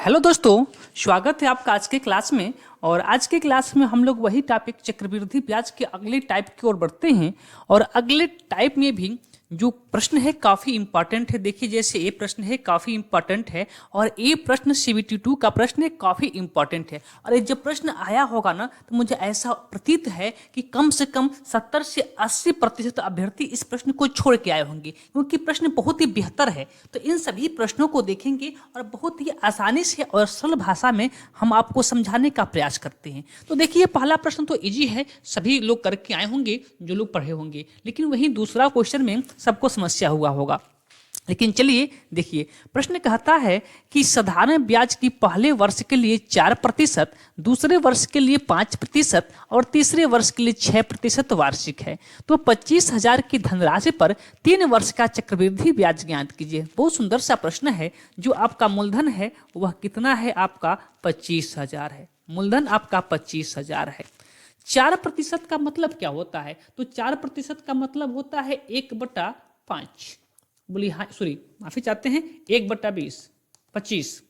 Hello दोस्तों, स्वागत है आपका आज के क्लास में। और आज के क्लास में हम लोग वही टॉपिक चक्रवृद्धि ब्याज के अगले टाइप की ओर बढ़ते हैं। और अगले टाइप में भी जो प्रश्न है काफ़ी इंपॉर्टेंट है। देखिए, जैसे ये प्रश्न है काफ़ी इंपॉर्टेंट है और ये प्रश्न CBT2 का प्रश्न है काफ़ी इंपॉर्टेंट है। और ये जब प्रश्न आया होगा ना, तो मुझे ऐसा प्रतीत है कि कम से कम 70 से 80% अभ्यर्थी इस प्रश्न को छोड़ के आए होंगे, क्योंकि प्रश्न बहुत ही बेहतर है। तो इन सभी प्रश्नों को देखेंगे और बहुत ही आसानी से और सरल भाषा में हम आपको समझाने का प्रयास करते हैं। तो देखिए, पहला प्रश्न तो इजी है, सभी लोग करके आए होंगे जो लोग पढ़े होंगे। लेकिन वहीं दूसरा क्वेश्चन में सबको समस्या हुआ होगा। लेकिन चलिए देखिए, प्रश्न कहता है कि साधारण ब्याज की पहले वर्ष के लिए 4%, दूसरे वर्ष के लिए 5% और तीसरे वर्ष के लिए 6% वार्षिक है। तो 25,000 की धनराशि पर 3 वर्ष का चक्रवृद्धि ब्याज ज्ञात कीजिए। बहुत सुंदर सा प्रश्न है। जो आपका मूलधन है वह कितना है? आपका 25,000 है। मूलधन आपका 25,000 है। 4% का मतलब क्या होता है? तो 4% का मतलब होता है 1/5। बोलिए हाँ, सॉरी माफी चाहते हैं, 1/20, 25,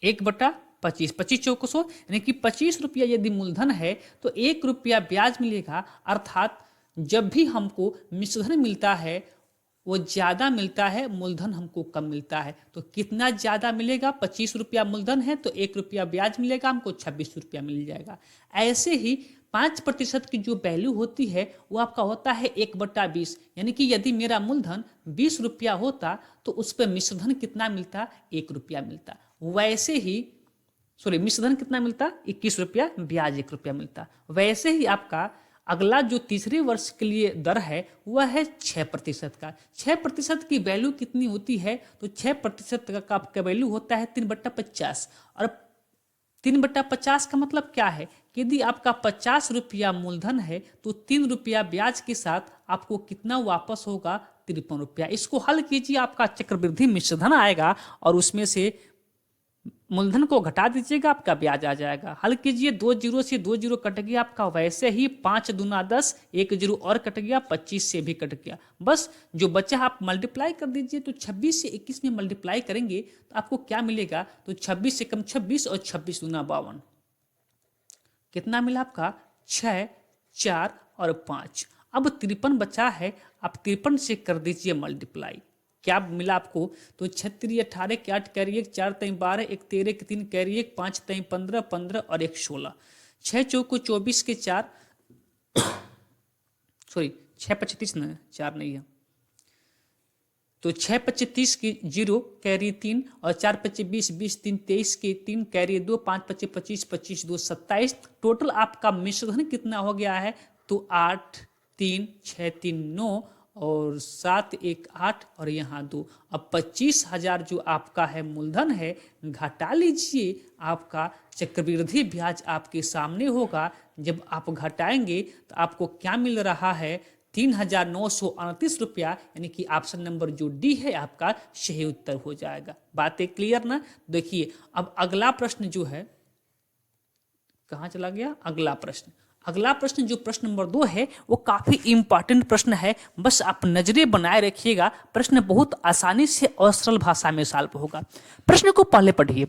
1/25, 25 चौको 100, यानी कि 25 रुपया यदि मूलधन है तो 1 रुपया ब्याज मिलेगा। अर्थात जब भी हमको मिश्रधन मिलता है वो ज़्यादा मिलता है, मूलधन हमको कम मिलता है। तो कितना ज़्यादा मिलेगा? 25 रुपया मूलधन है तो 1 रुपया ब्याज मिलेगा, हमको 26 रुपया मिल जाएगा। ऐसे ही 5% की जो वैल्यू होती है वो आपका होता है 1/20, यानी कि यदि मेरा मूलधन 20 रुपया होता तो उस पर मिश्रधन कितना मिलता? 1 रुपया मिलता। वैसे ही मिश्रधन कितना मिलता? 21 रुपया, ब्याज 1 रुपया मिलता। वैसे ही आपका अगला जो तीसरे वर्ष के लिए दर है वह है 6% का। 6% की वैल्यू कितनी होती है? तो 6% का आपका वैल्यू होता है 3/50। और 3/50 का मतलब क्या है? यदि आपका 50 रुपया मूलधन है तो 3 रुपया ब्याज के साथ आपको कितना वापस होगा? 53 रुपया। इसको हल कीजिए, आपका चक्रवृद्धि मिश्रधन आएगा और उसमें से मूलधन को घटा दीजिएगा, आपका ब्याज आ जाएगा। हल कीजिए, 2 जीरो से 2 जीरो कट गया आपका। वैसे ही 5 दूना 10, 1 जीरो और कट गया, 25 से भी कट गया। बस जो बच्चा आप मल्टीप्लाई कर दीजिए। तो 26 से 21 में मल्टीप्लाई करेंगे तो आपको क्या मिलेगा? तो 26 से कम 26 और 26 दूना 52। कितना मिला आपका? 6, 4 और 5। अब 53 बचा है, आप 53 से कर दीजिए मल्टीप्लाई। क्या मिला आपको? तो 36, 18 के 8 कैरी 1, 4 3 12, 1 13 के 3 कैरी 1, 5 3 15, 15 और 1 16, 6 चौको 24 के 4, 6 5 30 ना, 4 नहीं है। तो 6 5 30 की 0 कैरी 3 और 4 5 20, 20 3 23 के 3 कैरी 2, 5 5 25, 25 2 27। टोटल आपका मिश्रधन कितना हो गया है? तो 8 3 6 3 9 और 7 1 8 और यहाँ 2। अब 25,000 जो आपका है मूलधन है, घटा लीजिए। आपका चक्रवृद्धि ब्याज आपके सामने होगा। जब आप घटाएंगे तो आपको क्या मिल रहा है? 3,938 रुपया, यानी कि ऑप्शन नंबर जो डी है आपका सही उत्तर हो जाएगा। बातें क्लियर ना? देखिए, अब अगला प्रश्न जो है, कहाँ चला गया अगला प्रश्न? अगला प्रश्न जो प्रश्न नंबर 2 है वो काफी इंपॉर्टेंट प्रश्न है। बस आप नजरें बनाए रखिएगा, प्रश्न बहुत आसानी से और सरल भाषा में सॉल्व होगा। प्रश्न को पहले पढ़िए।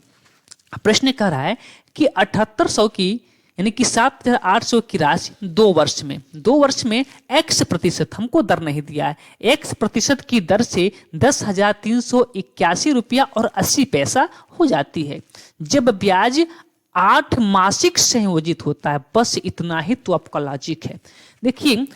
प्रश्न कह रहा है कि 7800 की यानी कि 7,800 की राशि 2 वर्ष में x% हमको दर नहीं दिया है, x% की दर से 10,381 रुपया और 80 पैसा हो जाती है। जब ब्याज 8 मासिक संयोजित होता है। बस इतना ही तो आपका लॉजिक है। देखिए,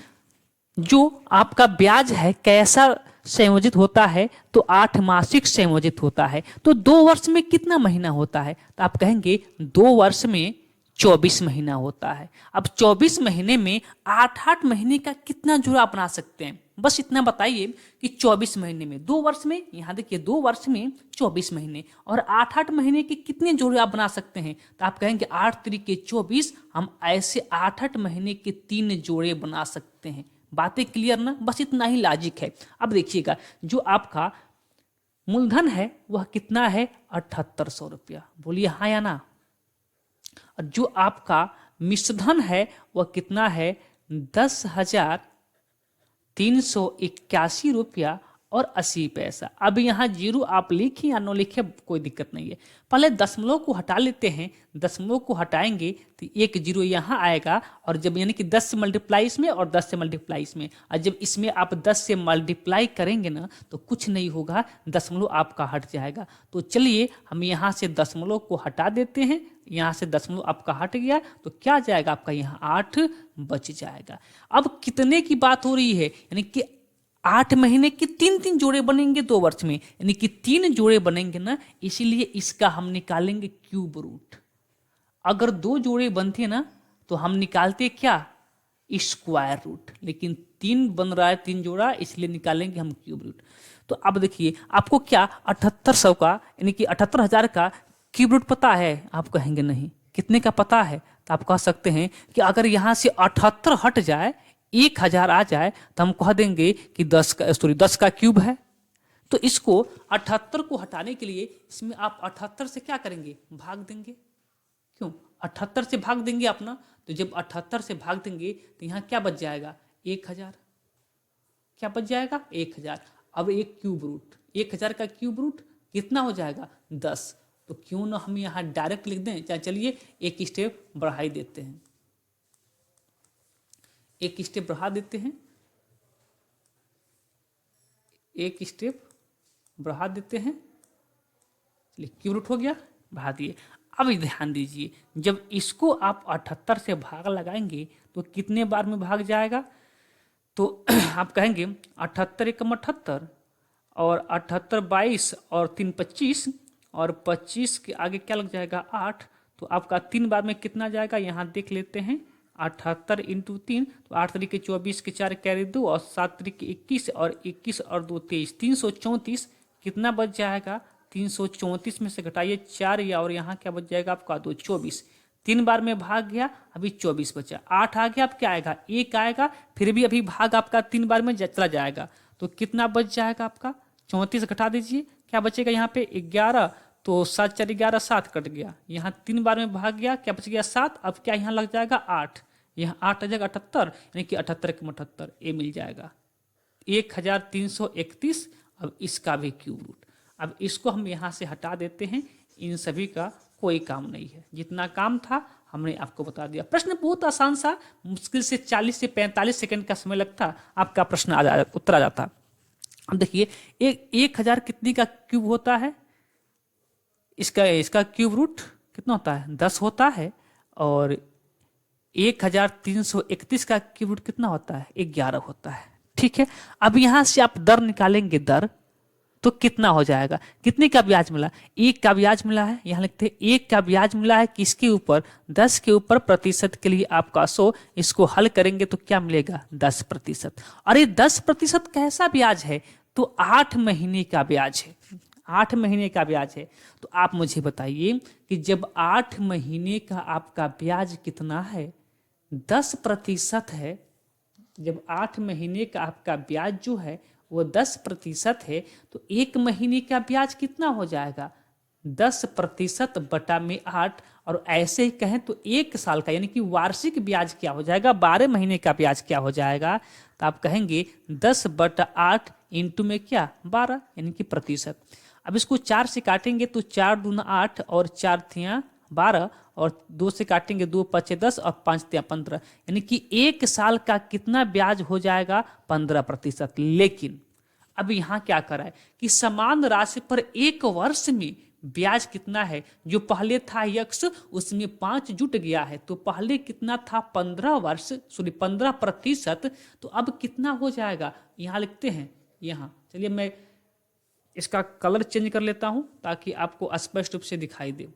जो आपका ब्याज है कैसा संयोजित होता है? तो 8 मासिक संयोजित होता है। तो 2 वर्ष में कितना महीना होता है? तो आप कहेंगे 2 वर्ष में 24 महीना होता है। अब 24 महीने में 8-8 महीने का कितना जोड़ा बना सकते हैं? बस इतना बताइए कि 24 महीने में 2 वर्ष में, यहाँ देखिए 2 वर्ष में 24 महीने और 8-8 महीने के कितने जोड़े आप बना सकते हैं? तो आप कहेंगे 8 त्रिके 24, हम ऐसे 8-8 महीने के 3 जोड़े बना सकते हैं। बातें क्लियर ना? बस इतना ही लॉजिक है। अब देखिएगा, जो आपका मूलधन है वह कितना है? 7800 रुपया। बोलिए हाँ या ना? और जो आपका मिश्रधन है वह कितना है? 10,381 रुपया और 80 पैसा। अब यहाँ जीरो आप लिखें या नो लिखें कोई दिक्कत नहीं है। पहले दशमलव को हटा लेते हैं, दशमलव को हटाएंगे तो एक जीरो यहाँ आएगा, और जब यानी कि 10 से मल्टीप्लाई इसमें और 10 से मल्टीप्लाई इसमें, और जब इसमें आप 10 से मल्टीप्लाई करेंगे ना तो कुछ नहीं होगा, दशमलव आपका हट जाएगा। तो चलिए हम यहाँ से दशमलव को हटा देते हैं, यहाँ से दशमलव आपका हट गया तो क्या जाएगा आपका यहाँ 8 बच जाएगा। अब कितने की बात हो रही है, यानी कि 8 महीने के 3-3 जोड़े बनेंगे 2 वर्ष में, यानी कि 3 जोड़े बनेंगे ना, इसीलिए इसका हम निकालेंगे क्यूब रूट। अगर 2 जोड़े बनते ना तो हम निकालते क्या, स्क्वायर रूट, लेकिन 3 बन रहा है 3 जोड़ा, इसलिए निकालेंगे हम क्यूब रूट। तो अब देखिए आपको क्या 7800 का यानी कि 78,000 का क्यूब रूट पता है, आप कहेंगे नहीं, कितने का पता है, तो आप कह सकते हैं कि अगर यहाँ से 78 हट जाए 1000 आ जाए तो हम कह देंगे कि 10 का क्यूब है। तो इसको 78 को हटाने के लिए इसमें आप 78 से क्या करेंगे, भाग देंगे। क्यों 78 से भाग देंगे अपना, तो जब 78 से भाग देंगे तो यहाँ क्या बच जाएगा 1000, क्या बच जाएगा 1000। अब एक क्यूब रूट 1000 का क्यूब रूट कितना हो जाएगा 10। तो क्यों ना हम यहाँ डायरेक्ट लिख दें, चलिए एक स्टेप बढ़ा ही देते हैं, एक स्टेप बढ़ा देते हैं, एक स्टेप बढ़ा देते हैं, चलिए क्यूब रूट हो गया, बढ़ा दिए। अब ध्यान दीजिए जब इसको आप 78 से भाग लगाएंगे तो कितने बार में भाग जाएगा, तो आप कहेंगे 78 एकम 78 और 78 22 और 3 25 और 25 के आगे क्या लग जाएगा 8, तो आपका 3 बार में कितना जाएगा यहाँ देख लेते हैं, 78 इंटू 3, तो 8 तरीके 24 के 4 कैरी 2 और 7 तरीके 21 और 21 और 2 23, 334 कितना बच जाएगा, 334 में से घटाइए 4 या और यहाँ क्या बच जाएगा आपका 2 24, 3 बार में भाग गया, अभी 24 बचा, 8 आ गया, अब क्या आएगा 1 आएगा, फिर भी अभी भाग आपका 3 बार में चला जाएगा, तो कितना बच जाएगा आपका 34 घटा दीजिए, क्या बचेगा यहाँ पे 11, तो 7 4 11 7 कट गया, यहाँ 3 बार में भाग गया, क्या बच गया 7, अब क्या यहाँ लग जाएगा 8, यहाँ 8 आ जाएगा 78, यानी कि 78 के 78 ये मिल जाएगा 1331। अब इसका भी क्यूब रूट, अब इसको हम यहाँ से हटा देते हैं, इन सभी का कोई काम नहीं है, जितना काम था हमने आपको बता दिया। प्रश्न बहुत आसान सा, मुश्किल से 40 से 45 सेकंड का समय लगता, आपका प्रश्न उत्तर आ जाता। अब देखिए 1000 कितनी का क्यूब होता है, इसका क्यूब रूट कितना होता है 10 होता है, और 1331 का क्यूब रूट कितना होता है 11 होता है। ठीक है, अब यहां से आप दर निकालेंगे, दर तो कितना हो जाएगा, कितने का ब्याज मिला, 1 का ब्याज मिला है, यहाँ लिखते हैं 1 का ब्याज मिला है किसके ऊपर 10 के ऊपर, प्रतिशत के लिए आपका 100, इसको हल करेंगे तो क्या मिलेगा 10%। अरे 10% कैसा ब्याज है, तो 8 महीने का ब्याज है, 8 महीने का ब्याज है। तो आप मुझे बताइए कि जब 8 महीने का आपका ब्याज कितना है 10% है, जब 8 महीने का आपका ब्याज जो है वो 10% है, तो 1 महीने का ब्याज कितना हो जाएगा 10% बटा में 8, और ऐसे ही कहें तो 1 साल का यानी कि वार्षिक ब्याज क्या हो जाएगा, 12 महीने का ब्याज क्या हो जाएगा, तो आप कहेंगे 10/8 इंटू में क्या 12 यानी कि प्रतिशत। अब इसको 4 से काटेंगे तो 4 दूना 8 और 4 थिया 12, और 2 से काटेंगे 2 5 10 और 5 तिया 15, यानी कि 1 साल का कितना ब्याज हो जाएगा 15%। लेकिन अब यहाँ क्या करा है कि समान राशि पर 1 वर्ष में ब्याज कितना है, जो पहले था यक्स उसमें 5 जुट गया है, तो पहले कितना था 15%, तो अब कितना हो जाएगा यहाँ लिखते हैं, यहाँ चलिए मैं इसका कलर चेंज कर लेता हूं ताकि आपको स्पष्ट रूप से दिखाई दे,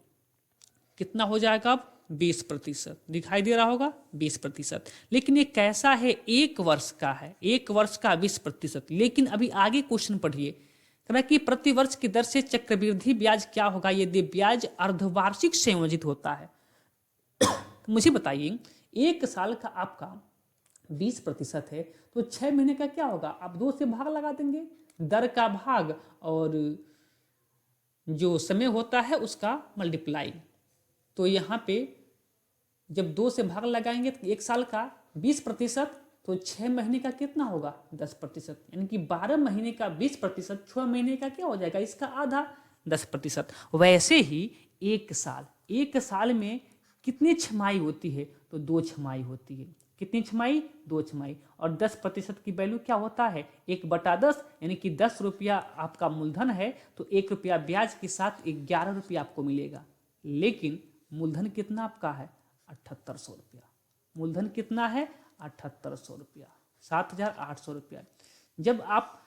कितना हो जाएगा अब 20%, दिखाई दे रहा होगा 20%। लेकिन ये कैसा है 1 वर्ष का है, 1 वर्ष का 20%। लेकिन अभी आगे क्वेश्चन पढ़िए, कह कि प्रति वर्ष की दर से चक्रवृद्धि ब्याज क्या होगा यदि ब्याज अर्धवार्षिक संयोजित होता है। तो मुझे बताइए 1 साल का आपका 20% है, तो 6 महीने का क्या होगा, आप 2 से भाग लगा देंगे, दर का भाग और जो समय होता है उसका मल्टीप्लाई। तो यहाँ पे जब 2 से भाग लगाएंगे तो 1 साल का 20%, तो 6 महीने का कितना होगा 10%, यानी कि 12 महीने का 20%, 6 महीने का क्या हो जाएगा इसका आधा 10%। वैसे ही एक साल में कितनी छमाई होती है, तो 2 छमाई होती है। कितनी छमाई, 2 छमाई। और 10% की वैल्यू क्या होता है 1/10, यानी कि 10 रुपया आपका मूलधन है तो 1 रुपया ब्याज के साथ 11 रुपया आपको मिलेगा। लेकिन मूलधन कितना आपका है 7800 रुपया। मूलधन कितना है 7800 रुपया, 7800 रुपया। जब आप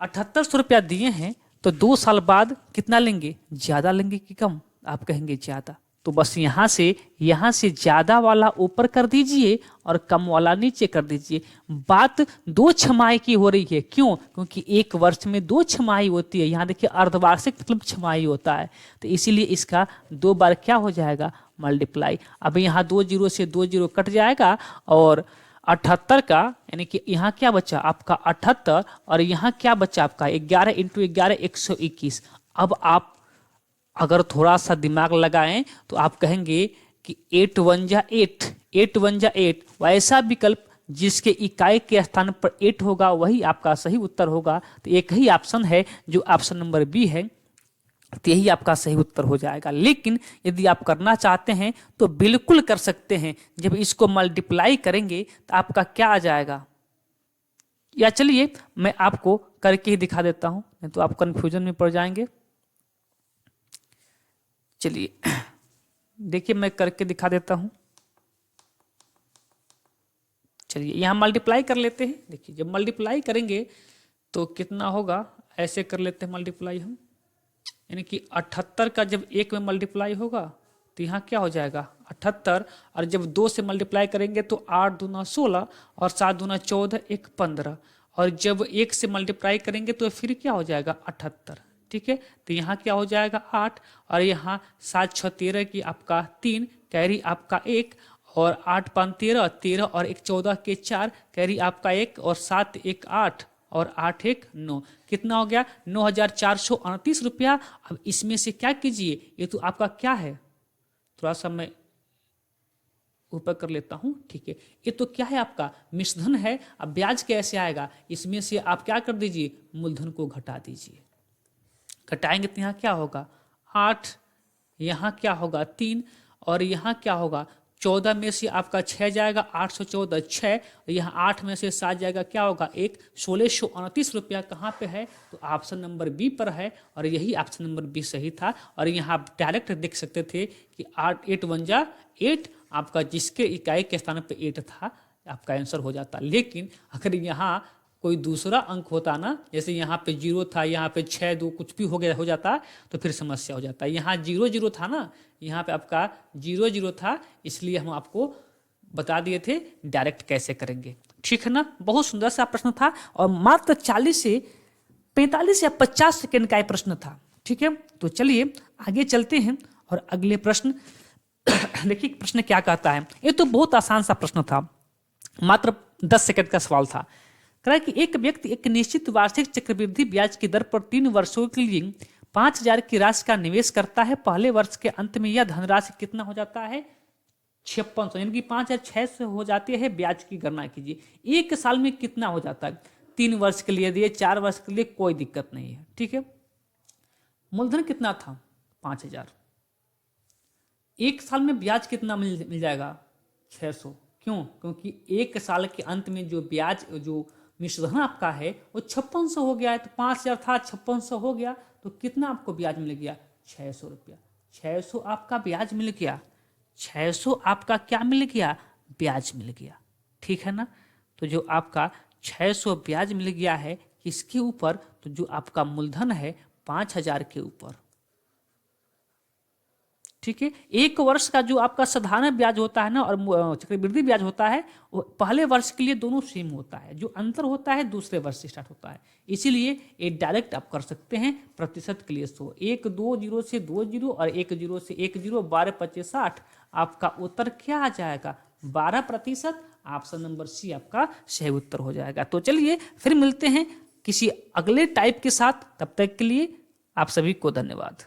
7800 रुपया दिए हैं तो 2 साल बाद कितना लेंगे, ज़्यादा लेंगे कि कम, आप कहेंगे ज़्यादा। तो बस यहाँ से ज़्यादा वाला ऊपर कर दीजिए और कम वाला नीचे कर दीजिए। बात 2 छमाही की हो रही है, क्यों, क्योंकि एक वर्ष में 2 छमाही होती है। यहाँ देखिए अर्धवार्षिक मतलब छमाही होता है, तो इसीलिए इसका 2 बार क्या हो जाएगा मल्टीप्लाई। अब यहाँ 2 जीरो से 2 जीरो कट जाएगा और 78 का, यानी कि यहाँ क्या बचा आपका 78 और यहाँ क्या बचा आपका 11 × 11 121। अब आप अगर थोड़ा सा दिमाग लगाएं तो आप कहेंगे कि 8 1 जा 8, 8 1 जा 8। वैसा विकल्प जिसके इकाई के स्थान पर 8 होगा वही आपका सही उत्तर होगा। तो एक ही ऑप्शन है जो ऑप्शन नंबर बी है, तो यही आपका सही उत्तर हो जाएगा। लेकिन यदि आप करना चाहते हैं तो बिल्कुल कर सकते हैं। जब इसको मल्टीप्लाई करेंगे तो आपका क्या आ जाएगा, या चलिए मैं आपको करके ही दिखा देता हूं, नहीं तो आप कंफ्यूजन में पड़ जाएंगे। चलिए देखिए मैं करके दिखा देता हूं। चलिए यहां मल्टीप्लाई कर लेते हैं। देखिए जब मल्टीप्लाई करेंगे तो कितना होगा, ऐसे कर लेते हैं मल्टीप्लाई हम, यानी कि 78 का जब 1 में मल्टीप्लाई होगा तो यहाँ क्या हो जाएगा 78, और जब 2 से मल्टीप्लाई करेंगे तो 8 दूना 16 और 7 दूना 14 1 15, और जब 1 से मल्टीप्लाई करेंगे तो फिर क्या हो जाएगा 78। ठीक है, तो यहाँ क्या हो जाएगा 8, और यहाँ 7 6 13 की आपका 3 कैरी आपका 1, और 8 5 13, 13 और 1 14 के 4 कैरी आपका 1, और 7 1 8 और 8 1 9। कितना हो गया 9438 रुपया। अब इसमें से क्या कीजिए, ये तो आपका क्या है, थोड़ा सा मैं ऊपर कर लेता हूं। ठीक है, ये तो क्या है आपका मिश्रधन है। अब ब्याज कैसे आएगा, इसमें से आप क्या कर दीजिए मूलधन को घटा दीजिए। घटाएंगे तो यहाँ क्या होगा 8, यहाँ क्या होगा 3, और यहाँ क्या होगा 14 में से आपका 6 जाएगा 814 6, यहाँ 8 में से 7 जाएगा क्या होगा 1, 1629 रुपया कहाँ पे है, तो ऑप्शन नंबर बी पर है, और यही ऑप्शन नंबर बी सही था। और यहाँ आप डायरेक्ट देख सकते थे कि 8 1 जा 8, आपका जिसके इकाई के स्थान पर 8 था आपका आंसर हो जाता। लेकिन अगर यहाँ कोई दूसरा अंक होता ना, जैसे यहाँ पे 0 था, यहाँ पे 6 2 कुछ भी हो जाता तो फिर समस्या हो जाता है। यहाँ 0 0 था ना, यहाँ पे आपका 0 0 था, इसलिए हम आपको बता दिए थे डायरेक्ट कैसे करेंगे। ठीक है ना, बहुत सुंदर सा प्रश्न था, और मात्र 40 से 45 या 50 सेकेंड का प्रश्न था। ठीक है, तो चलिए आगे चलते हैं और अगले प्रश्न देखिए प्रश्न क्या कहता है। ये तो बहुत आसान सा प्रश्न था, मात्र 10 सेकंड का सवाल था। कह रहा है कि एक व्यक्ति एक निश्चित वार्षिक चक्रवृद्धि ब्याज की दर पर 3 वर्षों के लिए 5000 की राशि का निवेश करता है। पहले वर्ष के अंत में यह धनराशि कितना हो जाता है 5600, यानी कि 5600 हो जाती है। ब्याज की गणना कीजिए, एक साल में कितना हो जाता है। 3 वर्ष के लिए दिए, 4 वर्ष के लिए कोई दिक्कत नहीं है। ठीक है, मूलधन कितना था 5000, एक साल में ब्याज कितना मिल जाएगा 600। क्यों, क्योंकि एक साल के अंत में जो ब्याज जो मिश्रधन आपका है वो 5600 हो गया है। तो 5000 था 5600 हो गया, तो कितना आपको ब्याज मिल गया 600 रुपया। 600 आपका ब्याज मिल गया, 600 आपका क्या मिल गया ब्याज मिल गया। ठीक है ना, तो जो आपका 600 ब्याज मिल गया है किसके ऊपर, तो जो आपका मूलधन है 5000 के ऊपर। ठीक है, एक वर्ष का जो आपका साधारण ब्याज होता है ना और चक्रवृद्धि ब्याज होता है, वो पहले वर्ष के लिए दोनों सेम होता है, जो अंतर होता है दूसरे वर्ष से स्टार्ट होता है। इसीलिए ये डायरेक्ट आप कर सकते हैं प्रतिशत के लिए 100, 1 2 0 से 2 0 और 1 0 से 1 0, 12 25 60। आपका उत्तर क्या आ जाएगा 12%। ऑप्शन नंबर सी आपका सही उत्तर हो जाएगा। तो चलिए फिर मिलते हैं किसी अगले टाइप के साथ, तब तक के लिए आप सभी को धन्यवाद।